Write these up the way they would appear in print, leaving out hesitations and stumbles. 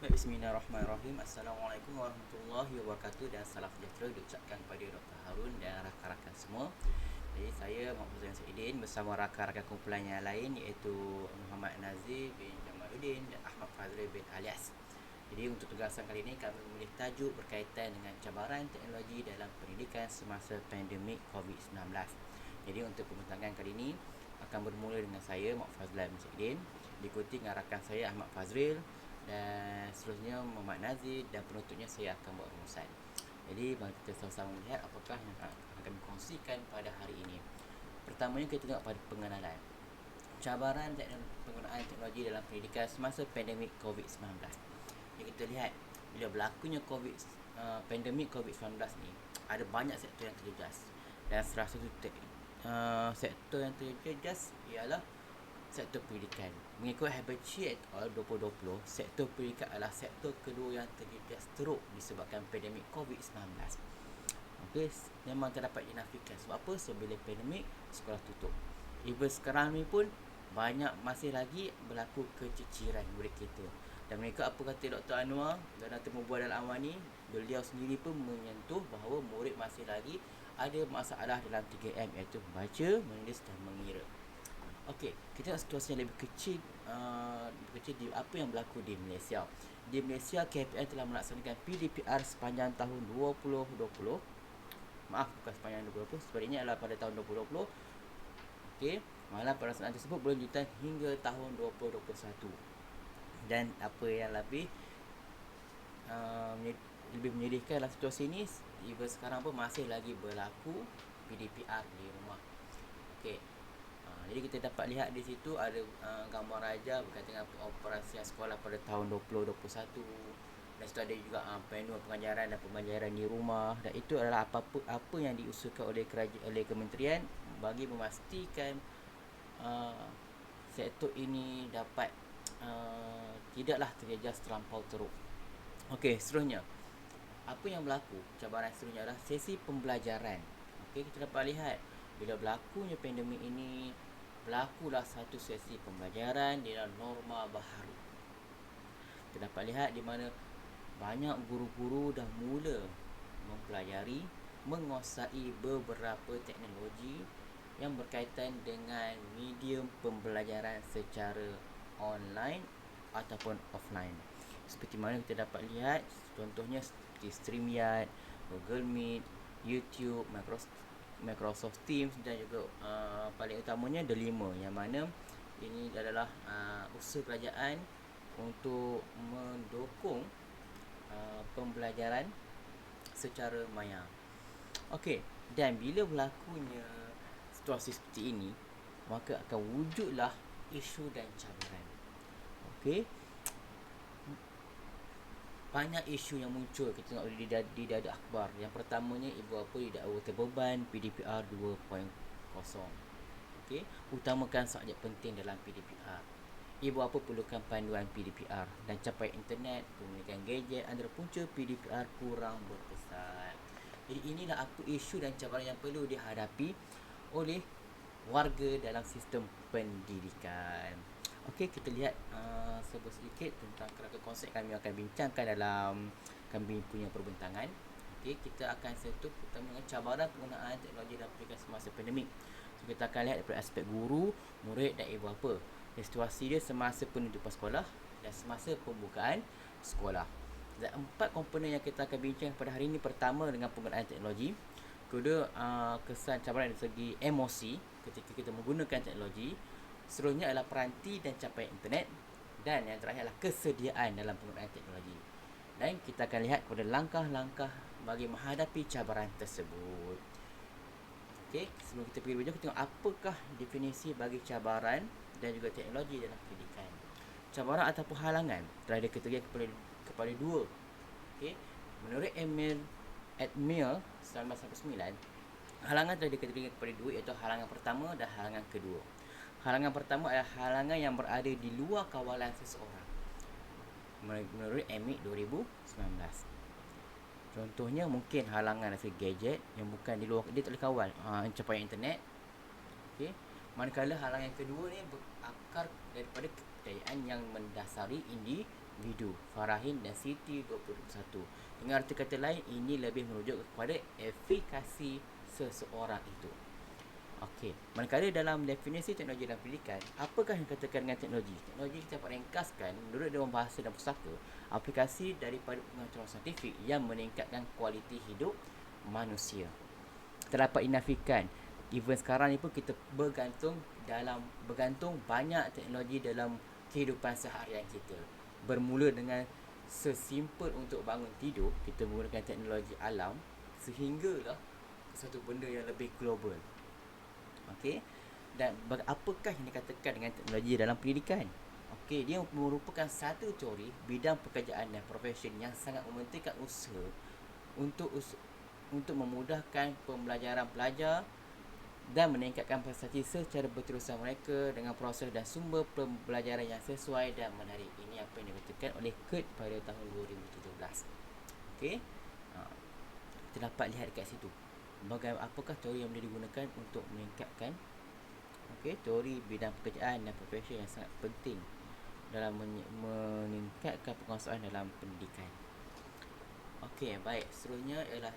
Baik, bismillahirrahmanirrahim. Assalamualaikum warahmatullahi wabarakatuh dan salam sejahtera diucapkan kepada Dr. Harun dan rakan-rakan semua. Jadi saya Muhammad Zain Saidin bersama rakan-rakan kumpulan yang lain iaitu Muhammad Nazir bin Jamaluddin dan Ahmad Fazril bin Alias. Jadi untuk tugasan kali ini kami memilih tajuk berkaitan dengan cabaran teknologi dalam pendidikan semasa pandemik COVID-19. Jadi untuk pembincangan kali ini akan bermula dengan saya Muhammad Fazril bin Saidin, diikuti dengan rakan saya Ahmad Fazril, dan seterusnya Muhammad Nazir, dan penutupnya saya akan buat rumusan. Jadi mari kita sama-sama melihat apakah yang akan kami kongsikan pada hari ini. Pertamanya kita tengok pada pengenalan cabaran penggunaan teknologi dalam pendidikan semasa pandemik COVID-19. Jadi kita lihat bila berlakunya pandemik COVID-19 ni, ada banyak sektor yang terjejas, dan salah satu sektor yang terjejas ialah sektor pendidikan. Mengikut Haberchi et al. 2020, sektor pendidikan adalah sektor kedua yang terjejas teruk disebabkan pandemik COVID-19. Okey, memang tak dapat dinafikan. Sebab apa? Sebab pandemik, sekolah tutup. Even sekarang ni pun banyak masih lagi berlaku keciciran murid kita. Dan mereka apa kata Dr. Anwar dan Dr. Mubuwar dalam awal ni, beliau sendiri pun menyentuh bahawa murid masih lagi ada masalah dalam 3M, iaitu membaca, menulis dan mengira. Okey, kita tengok situasi yang lebih kecil, di apa yang berlaku di Malaysia. Di Malaysia, KPM telah melaksanakan PDPR sepanjang tahun 2020. Maaf, bukan sepanjang 2020, sebenarnya adalah pada tahun 2020. Okey, malah pelaksanaan tersebut berlanjutan hingga tahun 2021. Dan apa yang lebih menyedihkan dalam situasi ini, even sekarang pun masih lagi berlaku PDPR di rumah. Okey, jadi kita dapat lihat di situ ada gambar raja berkaitan dengan operasi sekolah pada tahun 2021. Dan situ ada juga panel pengajaran dan pembelajaran di rumah, dan itu adalah apa yang diusulkan oleh kementerian bagi memastikan sektor ini dapat tidaklah terjejas terlampau teruk. Okey, seterusnya apa yang berlaku, cabaran seterusnya adalah sesi pembelajaran. Okey, kita dapat lihat bila berlakunya pandemik ini, berlakulah satu sesi pembelajaran dalam norma baharu. Kita dapat lihat di mana banyak guru-guru dah mula mempelajari, menguasai beberapa teknologi yang berkaitan dengan medium pembelajaran secara online ataupun offline. Seperti mana kita dapat lihat contohnya seperti StreamYard, Google Meet, YouTube, Microsoft Teams, dan juga paling utamanya Delima, yang mana ini adalah usaha kerajaan untuk mendukung pembelajaran secara maya. Okey, dan bila berlakunya situasi seperti ini, maka akan wujudlah isu dan cabaran. Okey, banyak isu yang muncul kita tengok di dada akhbar. Yang pertamanya, ibu bapa didakwa terbeban PDPR 2.0. Okey, utamakan subjek penting dalam PDPR. Ibu bapa perlukan panduan PDPR, dan capai internet, penggunaan gadget antara punca PDPR kurang berkesan. Jadi inilah apa isu dan cabaran yang perlu dihadapi oleh warga dalam sistem pendidikan. Okey, kita lihat sedikit tentang kerangka konsep kami akan bincangkan dalam kami punya perbincangan. Okey, kita akan sentuh pertama dengan cabaran penggunaan teknologi dalam pendidikan semasa pandemik. So, kita akan lihat daripada aspek guru, murid dan ibu bapa. Dan situasi dia semasa penutupan sekolah dan semasa pembukaan sekolah. Dan 4 komponen yang kita akan bincang pada hari ini. Pertama, dengan penggunaan teknologi. Kedua, kesan cabaran dari segi emosi ketika kita menggunakan teknologi. Seterusnya adalah peranti dan capaian internet. Dan yang terakhir adalah kesediaan dalam penggunaan teknologi. Dan kita akan lihat kepada langkah-langkah bagi menghadapi cabaran tersebut. Okey, sebelum kita pergi lebih jauh, kita tengok apakah definisi bagi cabaran dan juga teknologi dalam pendidikan. Cabaran ataupun halangan telah dikategorikan kepada dua. Okey, menurut Edmil 1999, halangan telah dikategorikan kepada dua, iaitu halangan pertama dan halangan kedua. Halangan pertama adalah halangan yang berada di luar kawalan seseorang, menurut Emit 2019. Contohnya mungkin halangan dari segi gadget yang bukan di luar, dia tak boleh kawal pencapaian internet. Okey, manakala halangan kedua ni berakar daripada kepercayaan yang mendasari individu, Farahin dan Siti 2021. Dengan arti kata lain, ini lebih merujuk kepada efikasi seseorang itu. Okey, manakala dalam definisi teknologi dalam pendidikan, apakah yang dikatakan dengan teknologi? Teknologi kita dapat ringkaskan menurut Dewan Bahasa dan Pustaka, aplikasi daripada pengetahuan saintifik yang meningkatkan kualiti hidup manusia. Terdapat dinafikan, even sekarang ni pun kita bergantung banyak teknologi dalam kehidupan seharian kita. Bermula dengan sesimpel untuk bangun tidur, kita menggunakan teknologi alam, sehinggalah satu benda yang lebih global. Okey. Dan apakah yang dikatakan dengan teknologi dalam pendidikan? Okey, dia merupakan satu teori bidang pekerjaan dan profesion yang sangat mementingkan usaha untuk memudahkan pembelajaran pelajar dan meningkatkan prestasi secara berterusan mereka dengan proses dan sumber pembelajaran yang sesuai dan menarik. Ini apa yang dikatakan oleh Kurt pada tahun 2017. Okey. Kita dapat lihat dekat situ. Apakah teori yang boleh digunakan untuk meningkatkan teori bidang pekerjaan dan profesi yang sangat penting dalam meningkatkan penguasaan dalam pendidikan. Okey, baik. Seterusnya ialah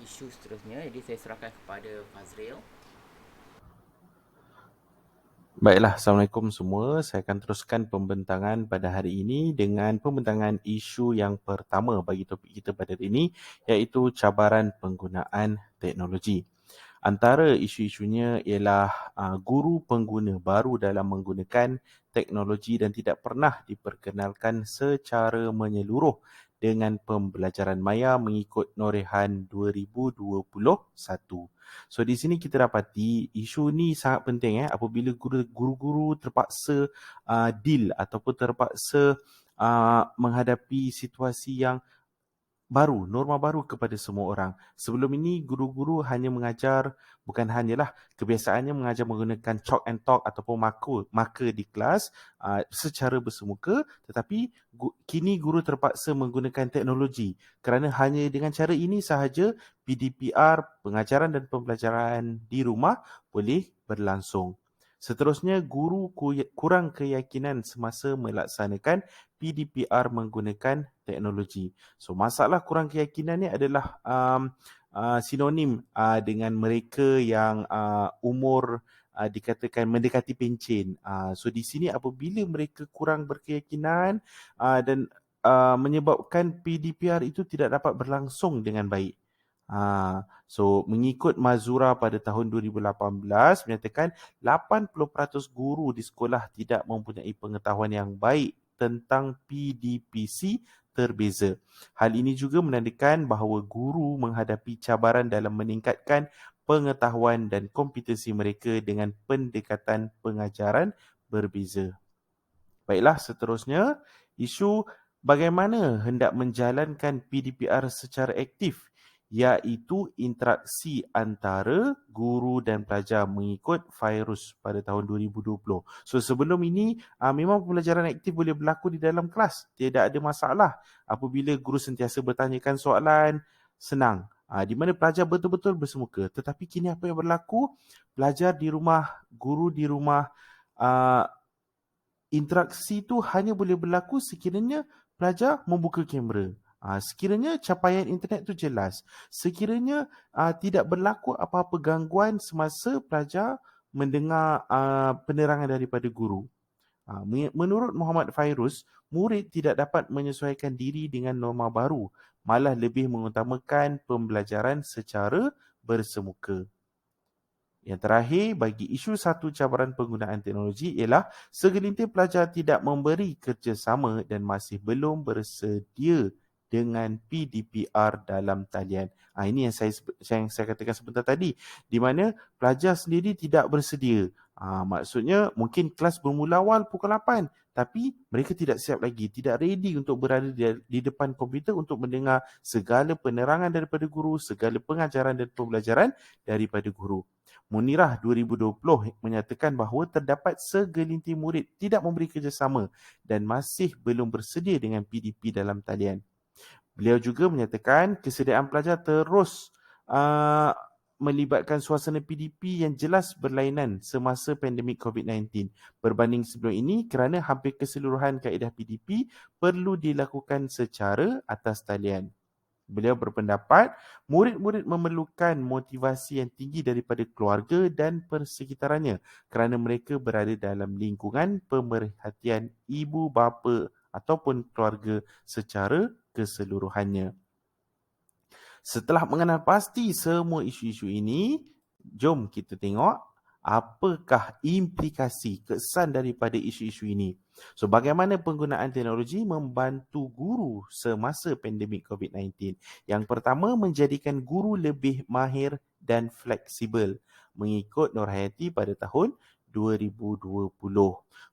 isu seterusnya. Jadi saya serahkan kepada Fazril. Baiklah, Assalamualaikum semua. Saya akan teruskan pembentangan pada hari ini dengan pembentangan isu yang pertama bagi topik kita pada hari ini, iaitu cabaran penggunaan teknologi. Antara isu-isunya ialah guru pengguna baru dalam menggunakan teknologi dan tidak pernah diperkenalkan secara menyeluruh dengan pembelajaran maya mengikut Norehan 2021. So di sini kita dapati isu ni sangat penting apabila guru-guru terpaksa deal ataupun terpaksa menghadapi situasi yang baru, norma baru kepada semua orang. Sebelum ini, guru-guru hanya mengajar, bukan hanyalah, kebiasaannya mengajar menggunakan chalk and talk ataupun marker di kelas secara bersemuka, tetapi kini guru terpaksa menggunakan teknologi kerana hanya dengan cara ini sahaja PDPR, pengajaran dan pembelajaran di rumah boleh berlangsung. Seterusnya, guru kurang keyakinan semasa melaksanakan PDPR menggunakan teknologi. So, masalah kurang keyakinan ni adalah sinonim dengan mereka yang umur dikatakan mendekati pencen. So, di sini apabila mereka kurang berkeyakinan dan menyebabkan PDPR itu tidak dapat berlangsung dengan baik. So, mengikut Mazura pada tahun 2018 menyatakan 80% guru di sekolah tidak mempunyai pengetahuan yang baik tentang PDPC terbeza. Hal ini juga menandakan bahawa guru menghadapi cabaran dalam meningkatkan pengetahuan dan kompetensi mereka dengan pendekatan pengajaran berbeza. Baiklah, seterusnya, isu bagaimana hendak menjalankan PDPR secara aktif, iaitu interaksi antara guru dan pelajar mengikut virus pada tahun 2020. So, sebelum ini, memang pembelajaran aktif boleh berlaku di dalam kelas. Tidak ada masalah apabila guru sentiasa bertanyakan soalan, senang. Di mana pelajar betul-betul bersemuka. Tetapi kini apa yang berlaku? Pelajar di rumah, guru di rumah, interaksi itu hanya boleh berlaku sekiranya pelajar membuka kamera. Sekiranya capaian internet itu jelas. Sekiranya tidak berlaku apa-apa gangguan semasa pelajar mendengar penerangan daripada guru. Menurut Muhammad Fairuz, murid tidak dapat menyesuaikan diri dengan norma baru, malah lebih mengutamakan pembelajaran secara bersemuka. Yang terakhir, bagi isu satu cabaran penggunaan teknologi ialah segelintir pelajar tidak memberi kerjasama dan masih belum bersedia dengan PDPR dalam talian. Ini yang saya katakan sebentar tadi, di mana pelajar sendiri tidak bersedia. Maksudnya mungkin kelas bermula awal pukul 8, tapi mereka tidak siap lagi, tidak ready untuk berada di depan komputer untuk mendengar segala penerangan daripada guru, segala pengajaran dan pembelajaran daripada guru. Munirah 2020 menyatakan bahawa terdapat segelintir murid tidak memberi kerjasama dan masih belum bersedia dengan PDP dalam talian. Beliau juga menyatakan kesediaan pelajar terus melibatkan suasana PDP yang jelas berlainan semasa pandemik COVID-19 berbanding sebelum ini kerana hampir keseluruhan kaedah PDP perlu dilakukan secara atas talian. Beliau berpendapat murid-murid memerlukan motivasi yang tinggi daripada keluarga dan persekitarannya kerana mereka berada dalam lingkungan pemerhatian ibu bapa ataupun keluarga secara keseluruhannya. Setelah mengenal pasti semua isu-isu ini, jom kita tengok apakah implikasi kesan daripada isu-isu ini. So, bagaimana penggunaan teknologi membantu guru semasa pandemik COVID-19? Yang pertama, menjadikan guru lebih mahir dan fleksibel. Mengikut Nurhayati pada tahun 2020.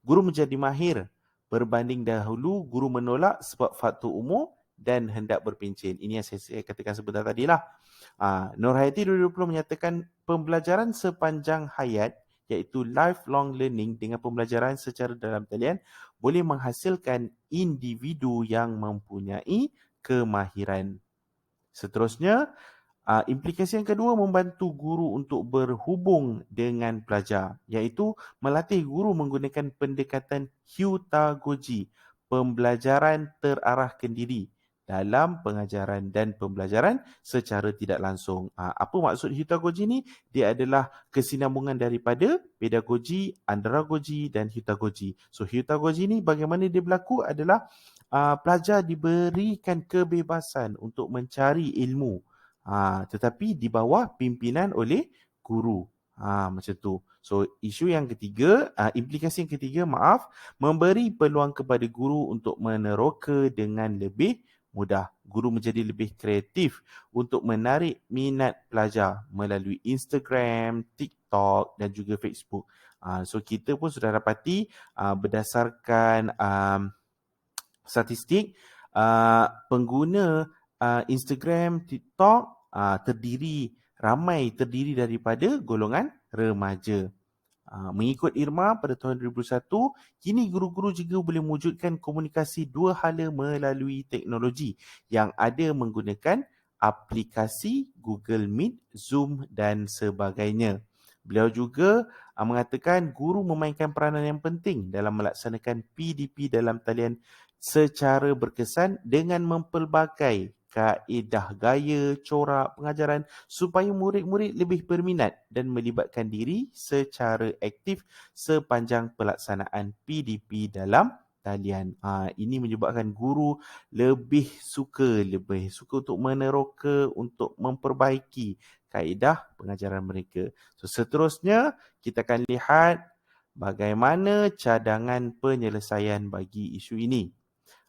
Guru menjadi mahir. Berbanding dahulu, guru menolak sebab faktor umur dan hendak berpencen. Ini yang saya katakan sebentar tadi lah. Nurhayati 2020 menyatakan pembelajaran sepanjang hayat iaitu lifelong learning dengan pembelajaran secara dalam talian boleh menghasilkan individu yang mempunyai kemahiran. Seterusnya, implikasi yang kedua membantu guru untuk berhubung dengan pelajar iaitu melatih guru menggunakan pendekatan heutagogy, pembelajaran terarahkan diri dalam pengajaran dan pembelajaran secara tidak langsung. Apa maksud heutagogy ni? Dia adalah kesinambungan daripada pedagogi, andragogy dan heutagogy. So heutagogy ni bagaimana dia berlaku adalah pelajar diberikan kebebasan untuk mencari ilmu, tetapi di bawah pimpinan oleh guru. Macam tu. So, implikasi yang ketiga, memberi peluang kepada guru untuk meneroka dengan lebih mudah. Guru menjadi lebih kreatif untuk menarik minat pelajar melalui Instagram, TikTok dan juga Facebook. So, kita pun sudah dapati berdasarkan statistik, pengguna Instagram, TikTok ramai terdiri daripada golongan remaja. Mengikut Irma pada tahun 2001, kini guru-guru juga boleh mewujudkan komunikasi dua hala melalui teknologi yang ada menggunakan aplikasi Google Meet, Zoom dan sebagainya. Beliau juga mengatakan guru memainkan peranan yang penting dalam melaksanakan PDP dalam talian secara berkesan dengan mempelbagai kaedah gaya, corak pengajaran supaya murid-murid lebih berminat dan melibatkan diri secara aktif sepanjang pelaksanaan PDP dalam talian. Ini menyebabkan guru lebih suka untuk meneroka, untuk memperbaiki kaedah pengajaran mereka. So, seterusnya kita akan lihat bagaimana cadangan penyelesaian bagi isu ini.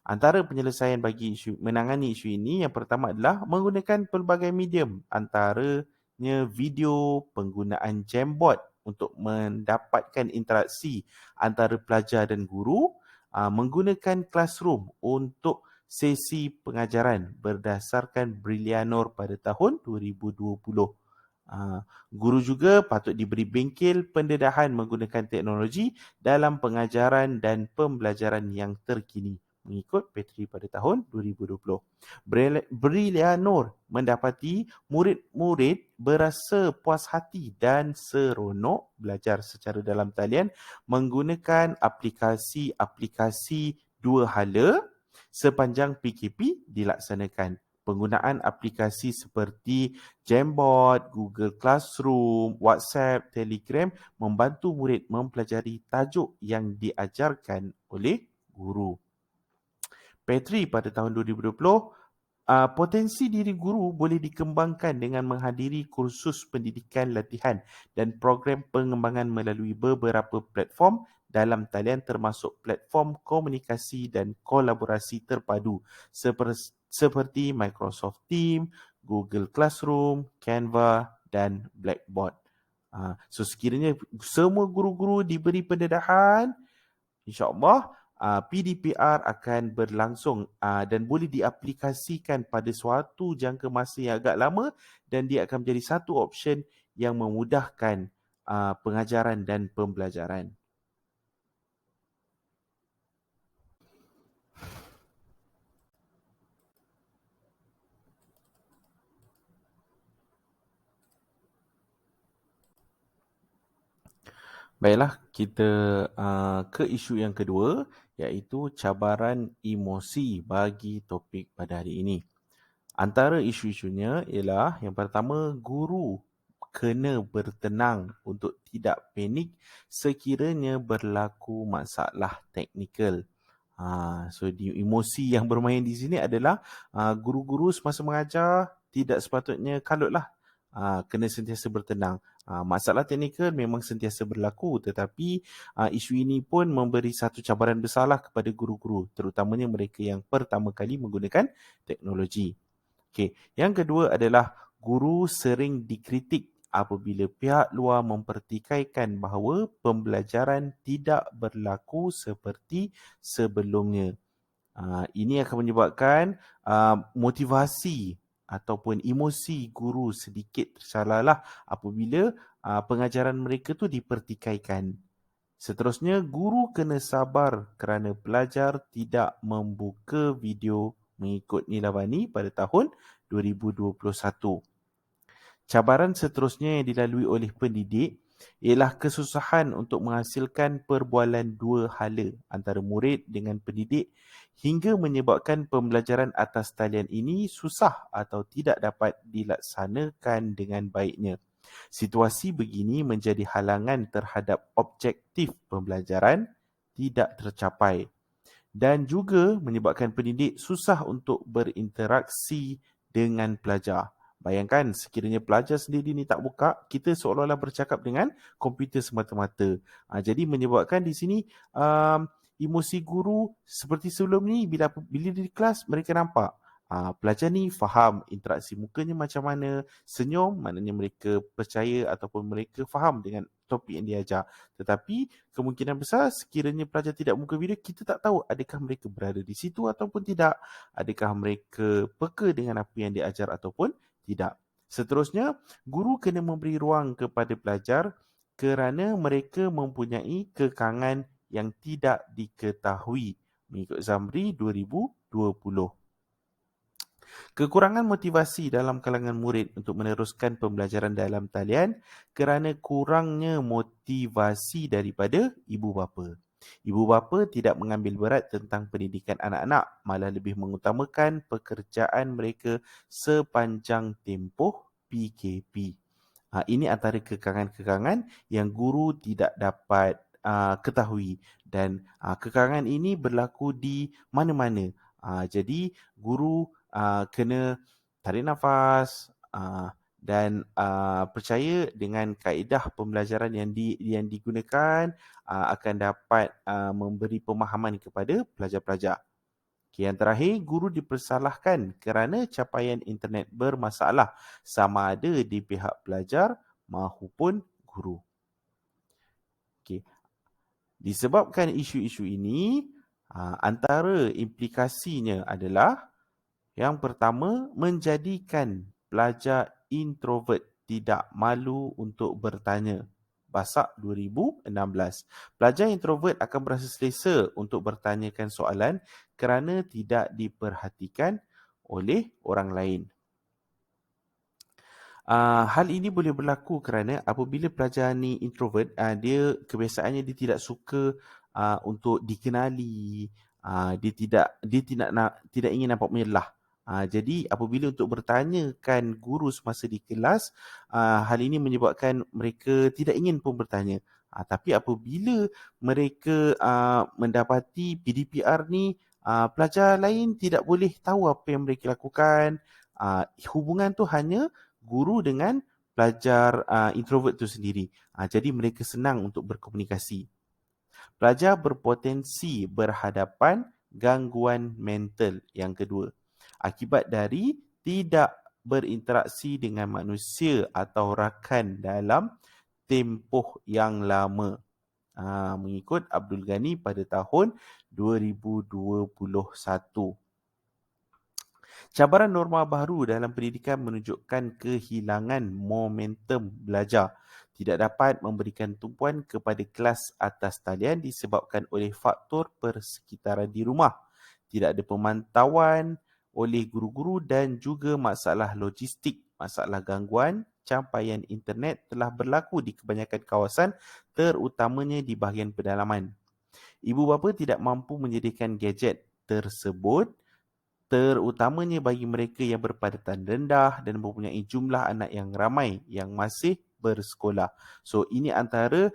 Antara penyelesaian bagi menangani isu ini, yang pertama adalah menggunakan pelbagai medium, antaranya video, penggunaan Jamboard untuk mendapatkan interaksi antara pelajar dan guru, menggunakan Classroom untuk sesi pengajaran berdasarkan Brillianor pada tahun 2020. Guru juga patut diberi bengkel pendedahan menggunakan teknologi dalam pengajaran dan pembelajaran yang terkini mengikut Petri pada tahun 2020. Brillianor mendapati murid-murid berasa puas hati dan seronok belajar secara dalam talian menggunakan aplikasi-aplikasi dua hala sepanjang PKP dilaksanakan. Penggunaan aplikasi seperti Jamboard, Google Classroom, WhatsApp, Telegram membantu murid mempelajari tajuk yang diajarkan oleh guru. Petri pada tahun 2020, potensi diri guru boleh dikembangkan dengan menghadiri kursus pendidikan latihan dan program pengembangan melalui beberapa platform dalam talian termasuk platform komunikasi dan kolaborasi terpadu seperti Microsoft Teams, Google Classroom, Canva dan Blackboard. So sekiranya semua guru-guru diberi pendedahan, InsyaAllah PDPR akan berlangsung dan boleh diaplikasikan pada suatu jangka masa yang agak lama dan dia akan menjadi satu option yang memudahkan pengajaran dan pembelajaran. Baiklah, kita ke isu yang kedua, iaitu cabaran emosi bagi topik pada hari ini. Antara isu-isunya ialah yang pertama, guru kena bertenang untuk tidak panik sekiranya berlaku masalah teknikal. So emosi yang bermain di sini adalah guru-guru semasa mengajar tidak sepatutnya kalutlah. Kena sentiasa bertenang. Masalah teknikal memang sentiasa berlaku, tetapi isu ini pun memberi satu cabaran besarlah kepada guru-guru, terutamanya mereka yang pertama kali menggunakan teknologi. Okey, yang kedua adalah guru sering dikritik apabila pihak luar mempertikaikan bahawa pembelajaran tidak berlaku seperti sebelumnya. Ini akan menyebabkan motivasi ataupun emosi guru sedikit tersalahlah apabila pengajaran mereka tu dipertikaikan. Seterusnya, guru kena sabar kerana pelajar tidak membuka video mengikut Nilabani pada tahun 2021. Cabaran seterusnya yang dilalui oleh pendidik ialah kesusahan untuk menghasilkan perbualan dua hala antara murid dengan pendidik hingga menyebabkan pembelajaran atas talian ini susah atau tidak dapat dilaksanakan dengan baiknya. Situasi begini menjadi halangan terhadap objektif pembelajaran tidak tercapai dan juga menyebabkan pendidik susah untuk berinteraksi dengan pelajar. Bayangkan sekiranya pelajar sendiri ni tak buka, kita seolah-olah bercakap dengan komputer semata-mata. Jadi menyebabkan di sini emosi guru seperti sebelum ni bila di kelas mereka nampak pelajar ni faham interaksi mukanya macam mana, senyum maknanya mereka percaya ataupun mereka faham dengan topik yang diajar. Tetapi kemungkinan besar sekiranya pelajar tidak muka video, kita tak tahu adakah mereka berada di situ ataupun tidak, adakah mereka peka dengan apa yang diajar ataupun tidak. Seterusnya, guru kena memberi ruang kepada pelajar kerana mereka mempunyai kekangan yang tidak diketahui mengikut Zamri 2020. Kekurangan motivasi dalam kalangan murid untuk meneruskan pembelajaran dalam talian kerana kurangnya motivasi daripada ibu bapa. Ibu bapa tidak mengambil berat tentang pendidikan anak-anak, malah lebih mengutamakan pekerjaan mereka sepanjang tempoh PKP. Ini antara kekangan-kekangan yang guru tidak dapat ketahui dan kekangan ini berlaku di mana-mana. Jadi guru kena tarik nafas dan percaya dengan kaedah pembelajaran yang digunakan akan dapat memberi pemahaman kepada pelajar-pelajar. Yang terakhir, guru dipersalahkan kerana capaian internet bermasalah sama ada di pihak pelajar maupun guru. Okay. Disebabkan isu-isu ini, antara implikasinya adalah yang pertama, menjadikan pelajar introvert tidak malu untuk bertanya. Basak 2016. Pelajar introvert akan berasa selesa untuk bertanyakan soalan kerana tidak diperhatikan oleh orang lain. Hal ini boleh berlaku kerana apabila pelajar ni introvert, dia kebiasaannya dia tidak suka untuk dikenali, dia tidak ingin nampak menyelah. Jadi apabila untuk bertanyakan guru semasa di kelas, hal ini menyebabkan mereka tidak ingin pun bertanya. Tapi apabila mereka mendapati PDPR ni, pelajar lain tidak boleh tahu apa yang mereka lakukan. Hubungan tu hanya guru dengan pelajar introvert tu sendiri. Jadi mereka senang untuk berkomunikasi. Pelajar berpotensi berhadapan gangguan mental yang kedua akibat dari tidak berinteraksi dengan manusia atau rakan dalam tempoh yang lama. Mengikut Abdul Ghani pada tahun 2021. Cabaran norma baru dalam pendidikan menunjukkan kehilangan momentum belajar. Tidak dapat memberikan tumpuan kepada kelas atas talian disebabkan oleh faktor persekitaran di rumah. Tidak ada pemantauan oleh guru-guru dan juga masalah logistik Masalah gangguan capaian internet telah berlaku di kebanyakan kawasan, terutamanya di bahagian pedalaman. Ibu bapa tidak mampu menyediakan gadget tersebut, terutamanya bagi mereka yang berpadatan rendah dan mempunyai jumlah anak yang ramai yang masih bersekolah. So, ini antara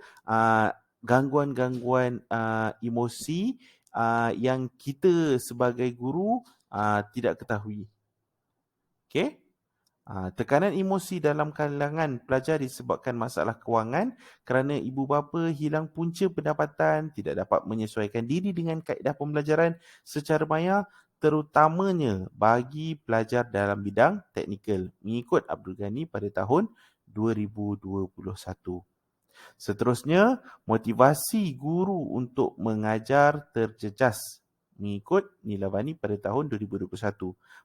gangguan-gangguan emosi yang kita sebagai guru tidak ketahui. Okey? Tekanan emosi dalam kalangan pelajar disebabkan masalah kewangan kerana ibu bapa hilang punca pendapatan, tidak dapat menyesuaikan diri dengan kaedah pembelajaran secara maya, terutamanya bagi pelajar dalam bidang teknikal, mengikut Abdul Ghani pada tahun 2021. Seterusnya, motivasi guru untuk mengajar terjejas, mengikut Nilavani pada tahun 2021.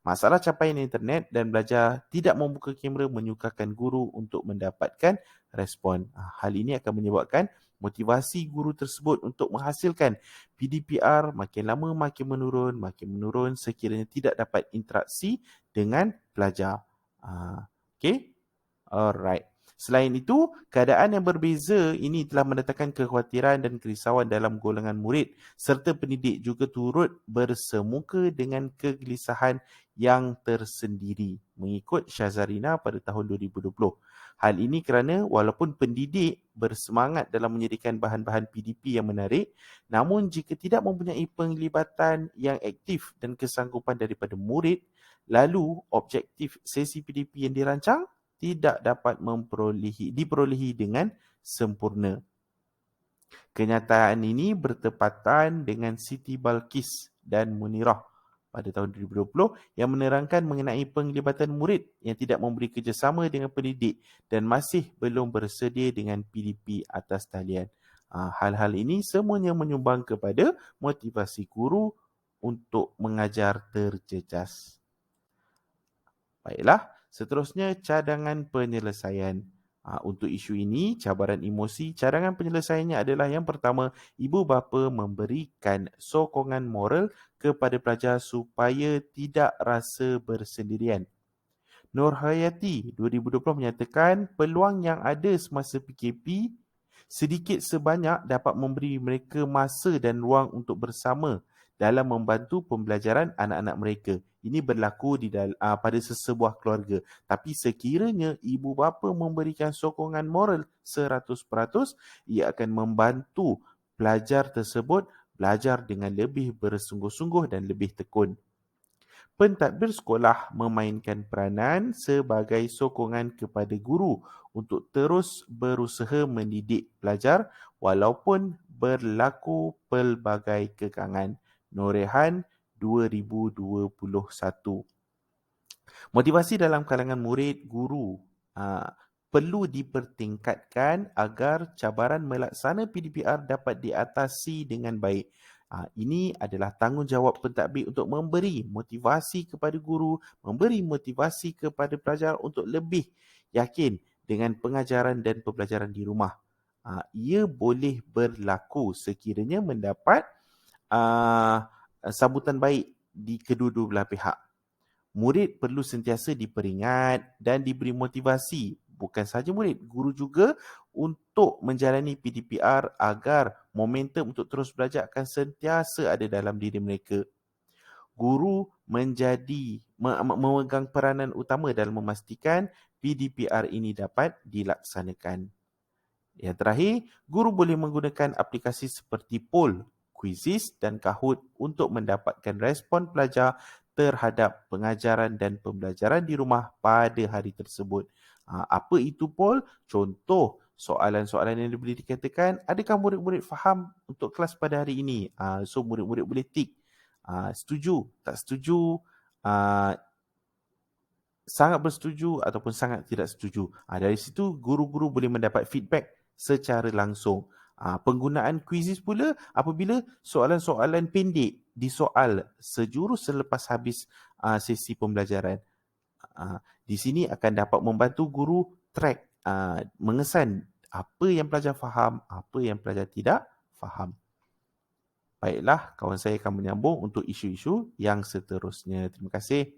Masalah capaian internet dan belajar tidak membuka kamera menyukarkan guru untuk mendapatkan respon. Hal ini akan menyebabkan motivasi guru tersebut untuk menghasilkan PDPR makin lama makin menurun sekiranya tidak dapat interaksi dengan pelajar. Okay? Alright. Selain itu, keadaan yang berbeza ini telah mendatangkan kekhawatiran dan kerisauan dalam golongan murid serta pendidik juga turut bersemuka dengan kegelisahan yang tersendiri, mengikut Syazarina pada tahun 2020. Hal ini kerana walaupun pendidik bersemangat dalam menyediakan bahan-bahan PDP yang menarik, namun jika tidak mempunyai penglibatan yang aktif dan kesanggupan daripada murid, lalu objektif sesi PDP yang dirancang tidak dapat diperolehi dengan sempurna. Kenyataan ini bertepatan dengan Siti Balqis dan Munirah pada tahun 2020 yang menerangkan mengenai penglibatan murid yang tidak memberi kerjasama dengan pendidik dan masih belum bersedia dengan PDP atas talian. Hal-hal ini semuanya menyumbang kepada motivasi guru untuk mengajar terjejas. Baiklah, seterusnya cadangan penyelesaian. Untuk isu ini, cabaran emosi, cadangan penyelesaiannya adalah yang pertama, ibu bapa memberikan sokongan moral kepada pelajar supaya tidak rasa bersendirian. Nur Hayati 2020 menyatakan peluang yang ada semasa PKP sedikit sebanyak dapat memberi mereka masa dan ruang untuk bersama dalam membantu pembelajaran anak-anak mereka. Ini berlaku pada sesebuah keluarga. Tapi sekiranya ibu bapa memberikan sokongan moral 100%, ia akan membantu pelajar tersebut belajar dengan lebih bersungguh-sungguh dan lebih tekun. Pentadbir sekolah memainkan peranan sebagai sokongan kepada guru untuk terus berusaha mendidik pelajar walaupun berlaku pelbagai kekangan. Norehan 2021. Motivasi dalam kalangan murid, guru perlu dipertingkatkan agar cabaran melaksana PDPR dapat diatasi dengan baik. Ini adalah tanggungjawab pentadbir untuk memberi motivasi kepada guru, memberi motivasi kepada pelajar untuk lebih yakin dengan pengajaran dan pembelajaran di rumah. Ia boleh berlaku sekiranya mendapat sambutan baik di kedua-dua belah pihak. Murid perlu sentiasa diperingat dan diberi motivasi. Bukan sahaja murid, guru juga untuk menjalani PDPR agar momentum untuk terus belajar akan sentiasa ada dalam diri mereka. Guru memegang peranan utama dalam memastikan PDPR ini dapat dilaksanakan. Yang terakhir, guru boleh menggunakan aplikasi seperti Poll, Quizizz dan Kahoot untuk mendapatkan respon pelajar terhadap pengajaran dan pembelajaran di rumah pada hari tersebut. Apa itu Poll? Contoh soalan-soalan yang boleh dikatakan, adakah murid-murid faham untuk kelas pada hari ini? So murid-murid boleh tik. Setuju, tak setuju, sangat bersetuju ataupun sangat tidak setuju. Dari situ guru-guru boleh mendapat feedback secara langsung. Penggunaan Quizizz pula apabila soalan-soalan pendek disoal sejurus selepas habis sesi pembelajaran. Di sini akan dapat membantu guru track, mengesan apa yang pelajar faham, apa yang pelajar tidak faham. Baiklah, kawan saya akan menyambung untuk isu-isu yang seterusnya. Terima kasih.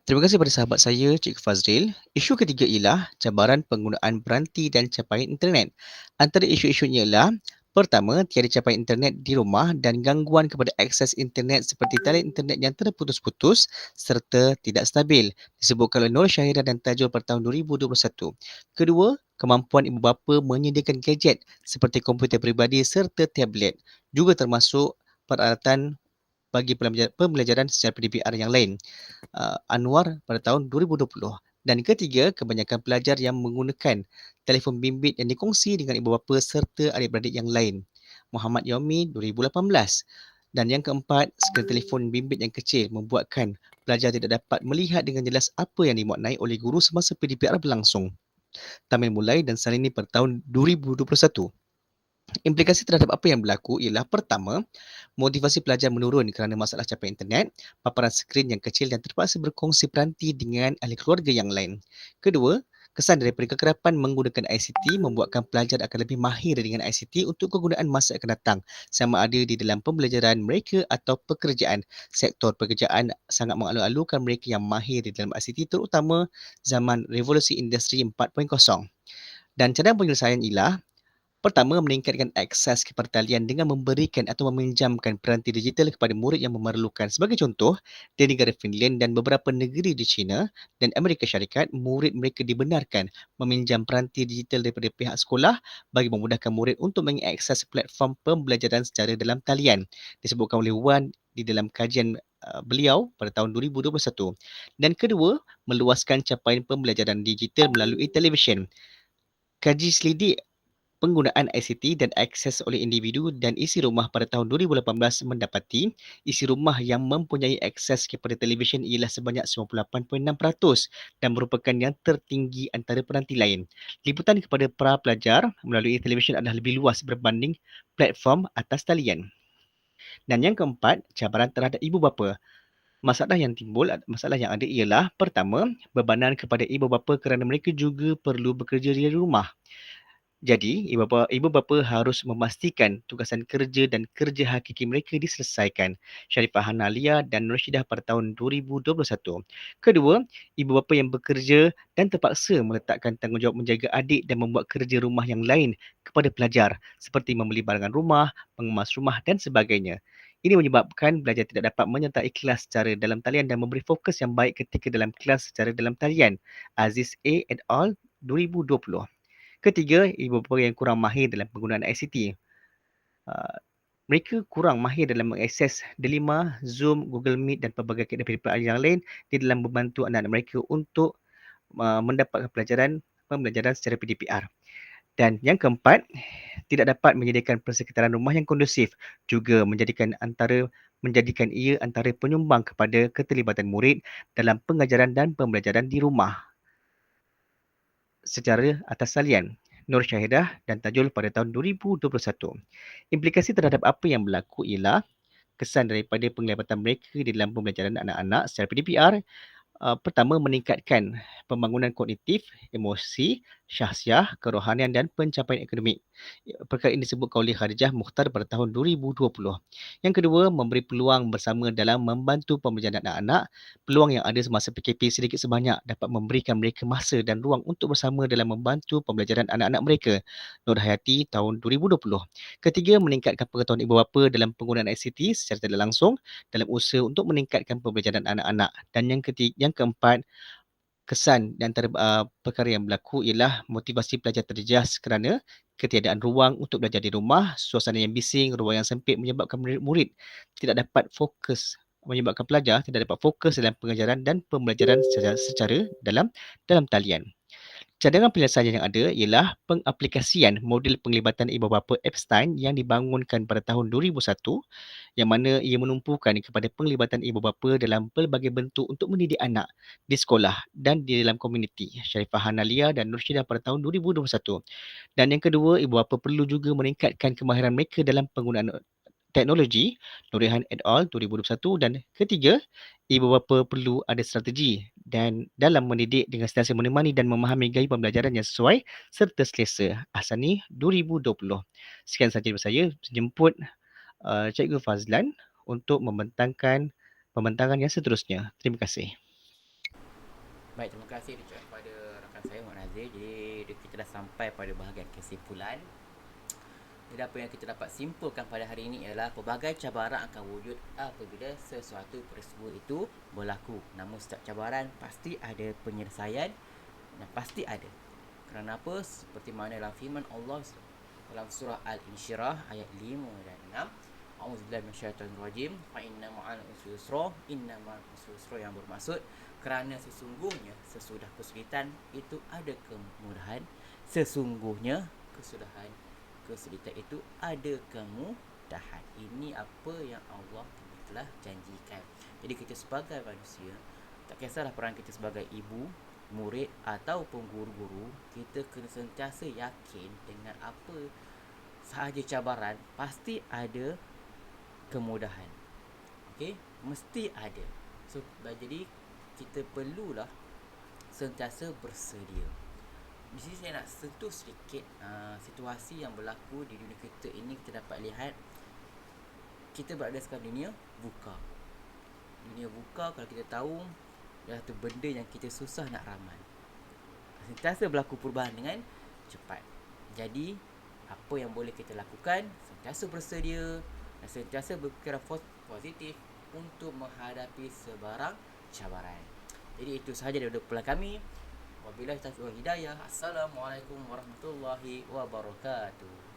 Terima kasih pada sahabat saya, Cikgu Fazril. Isu ketiga ialah cabaran penggunaan beranti dan capaian internet. Antara isu-isunya ialah pertama, tiada capaian internet di rumah dan gangguan kepada akses internet seperti talian internet yang terputus-putus serta tidak stabil, disebutkan oleh Nur Syahira dan Tajul pada tahun 2021. Kedua, kemampuan ibu bapa menyediakan gadget seperti komputer peribadi serta tablet, juga termasuk peralatan bagi pembelajaran secara PDPR yang lain. Anwar pada tahun 2020. Dan ketiga, kebanyakan pelajar yang menggunakan telefon bimbit yang dikongsi dengan ibu bapa serta adik-beradik yang lain. Muhammad Yomi 2018. Dan yang keempat, skrin telefon bimbit yang kecil membuatkan pelajar tidak dapat melihat dengan jelas apa yang dimaknai oleh guru semasa PDPR berlangsung. Taman mulai dan salini pada tahun 2021. Implikasi terhadap apa yang berlaku ialah pertama, motivasi pelajar menurun kerana masalah capaian internet, paparan skrin yang kecil dan terpaksa berkongsi peranti dengan ahli keluarga yang lain. Kedua, kesan daripada kekerapan menggunakan ICT membuatkan pelajar akan lebih mahir dengan ICT untuk kegunaan masa akan datang, sama ada di dalam pembelajaran mereka atau pekerjaan. Sektor pekerjaan sangat mengalu-alukan mereka yang mahir di dalam ICT terutama zaman revolusi industri 4.0. Dan cadang penyelesaian ialah pertama, meningkatkan akses kepada talian dengan memberikan atau meminjamkan peranti digital kepada murid yang memerlukan. Sebagai contoh, di negara Finland dan beberapa negeri di China dan Amerika Syarikat, murid mereka dibenarkan meminjam peranti digital daripada pihak sekolah bagi memudahkan murid untuk mengakses platform pembelajaran secara dalam talian. Disebutkan oleh Wan di dalam kajian beliau pada tahun 2021. Dan kedua, meluaskan capaian pembelajaran digital melalui televisyen. Kaji selidik penggunaan ICT dan akses oleh individu dan isi rumah pada tahun 2018 mendapati isi rumah yang mempunyai akses kepada televisyen ialah sebanyak 98.6% dan merupakan yang tertinggi antara peranti lain. Liputan kepada para pelajar melalui televisyen adalah lebih luas berbanding platform atas talian. Dan yang keempat, cabaran terhadap ibu bapa. Masalah yang ada ialah pertama, bebanan kepada ibu bapa kerana mereka juga perlu bekerja di rumah. Jadi, ibu bapa harus memastikan tugasan kerja dan kerja hakiki mereka diselesaikan. Sharifah Hanalia dan Rashidah pada tahun 2021. Kedua, ibu bapa yang bekerja dan terpaksa meletakkan tanggungjawab menjaga adik dan membuat kerja rumah yang lain kepada pelajar seperti membeli barangan rumah, mengemas rumah dan sebagainya. Ini menyebabkan belajar tidak dapat menyertai kelas secara dalam talian dan memberi fokus yang baik ketika dalam kelas secara dalam talian. Aziz A et al. 2020. Ketiga, ibu bapa yang kurang mahir dalam penggunaan ICT. Mereka kurang mahir dalam mengakses Delima, Zoom, Google Meet dan pelbagai kaedah yang lain di dalam membantu anak-anak mereka untuk mendapatkan pembelajaran secara PDPR. Dan yang keempat, tidak dapat menyediakan persekitaran rumah yang kondusif, juga menjadikan ia antara penyumbang kepada keterlibatan murid dalam pengajaran dan pembelajaran di rumah secara atas salian. Nur Syahidah dan Tajul pada tahun 2021. Implikasi terhadap apa yang berlaku ialah kesan daripada penglibatan mereka di dalam pembelajaran anak-anak secara PDPR. Pertama, meningkatkan pembangunan kognitif, emosi, syahsiah, kerohanian dan pencapaian akademik. Perkara ini disebutkan oleh Khadijah Mukhtar pada tahun 2020. Yang kedua, memberi peluang bersama dalam membantu pembelajaran anak-anak. Peluang yang ada semasa PKP sedikit sebanyak dapat memberikan mereka masa dan ruang untuk bersama dalam membantu pembelajaran anak-anak mereka. Nur Hayati tahun 2020. Ketiga, meningkatkan pengetahuan ibu bapa dalam penggunaan ICT secara tidak langsung dalam usaha untuk meningkatkan pembelajaran anak-anak. Dan yang keempat, kesan di antara perkara yang berlaku ialah motivasi pelajar terjejas kerana ketiadaan ruang untuk belajar di rumah, suasana yang bising, ruang yang sempit menyebabkan murid tidak dapat fokus menyebabkan pelajar tidak dapat fokus dalam pengajaran dan pembelajaran secara dalam talian. Cadangan penyelesaian yang ada ialah pengaplikasian model penglibatan ibu bapa Epstein yang dibangunkan pada tahun 2001 yang mana ia menumpukan kepada penglibatan ibu bapa dalam pelbagai bentuk untuk mendidik anak di sekolah dan di dalam komuniti. Sharifah Hanalia dan Nurshidah pada tahun 2021. Dan yang kedua, ibu bapa perlu juga meningkatkan kemahiran mereka dalam penggunaan teknologi, Nurihan et al. 2021. Dan ketiga, ibu bapa perlu ada strategi dan dalam mendidik dengan sentiasa menemani dan memahami gaya pembelajaran yang sesuai serta selesa. Ahsani 2020. Sekian sahaja dari saya. Jemput Cikgu Fazlan untuk membentangkan pembentangan yang seterusnya. Terima kasih. Baik, terima kasih diucapkan kepada rakan saya Muhammad Nazir. Jadi kita dah sampai pada bahagian kesimpulan. Jadi apa yang kita dapat simpulkan pada hari ini ialah pelbagai cabaran akan wujud apabila sesuatu peristiwa itu berlaku. Namun setiap cabaran pasti ada penyelesaian dan pasti ada. Kerana apa? Seperti mana dalam firman Allah dalam surah Al-Insyirah ayat 5 dan 6. A'udzubillahi minasyaitonir rajim. Fa inna ma'al usri yusra. Inna ma'al usri yusra, yang bermaksud kerana sesungguhnya sesudah kesulitan itu ada kemudahan. Sesungguhnya kesulitan itu ada kemudahan. Ini apa yang Allah telah janjikan. Jadi kita sebagai manusia, tak kisahlah peran kita sebagai ibu, murid ataupun guru-guru, kita kena sentiasa yakin dengan apa sahaja cabaran pasti ada kemudahan. Okey, mesti ada. So jadi kita perlulah sentiasa bersedia. Di sini saya nak sentuh sedikit situasi yang berlaku di dunia kita ini. Kita dapat lihat kita berada sekarang dunia VUCA. Dunia VUCA, kalau kita tahu, adalah satu benda yang kita susah nak ramal. Sentiasa berlaku perubahan dengan cepat. Jadi apa yang boleh kita lakukan? Sentiasa bersedia dan sentiasa berfikiran positif untuk menghadapi sebarang cabaran. Jadi itu sahaja daripada kumpulan kami. Wabillahi taufiq wal hidayah. Assalamualaikum warahmatullahi wabarakatuh.